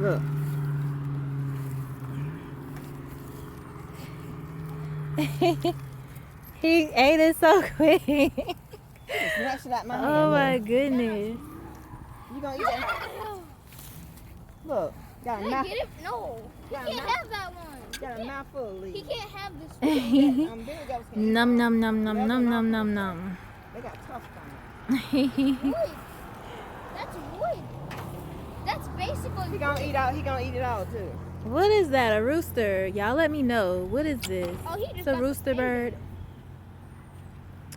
Look. He ate it so quick. Snatch it out my hand. Oh my Look. goodness. You gonna eat that? Look. Got a Can I mouth. get it? No. He Got a can't mouth. have that one. Got a mouthful of He leaves. can't have this one. Billy Goats can eat Num that. num num num num num num num. They got tough stomachs. Wood. That's wood. That's basically He gonna eat out. He gonna eat it all too. What is that? A rooster? Y'all let me know. What is this? Oh, he just It's a got the rooster bird.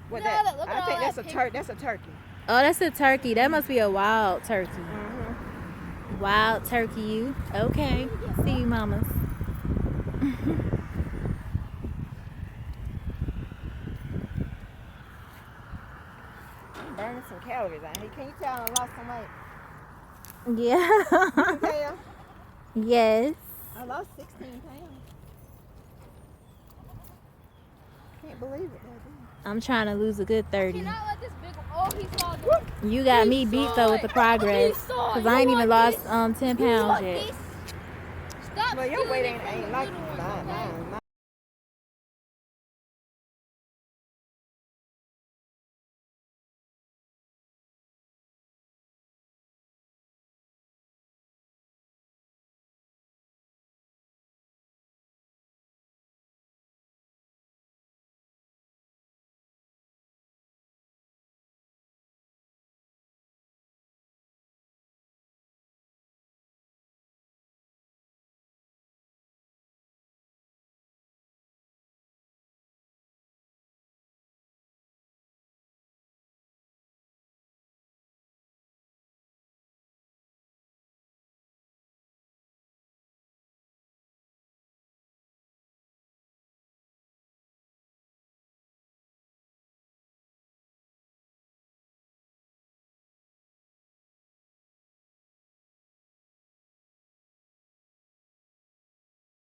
What Look at that? all that- look at I all think that that's a pink. turkey. That's a turkey. Oh, that's a turkey. That must be a wild turkey. Mm-hmm. Wild turkey, you. Okay. See you, mamas. Burning some calories out here. Can you tell I lost some weight? Yeah. Can you tell? Yes. I lost 16 pounds. Can't believe it, baby. I'm trying to lose a good 30. Cannot let this big one. Oh, he saw this. You got me He beat saw though with the it. progress. He saw it. Because You I ain't even want lost this? 10 You pounds want yet. this? Stop Well, your stealing weight it ain't from the like little ones, mine. okay? Mine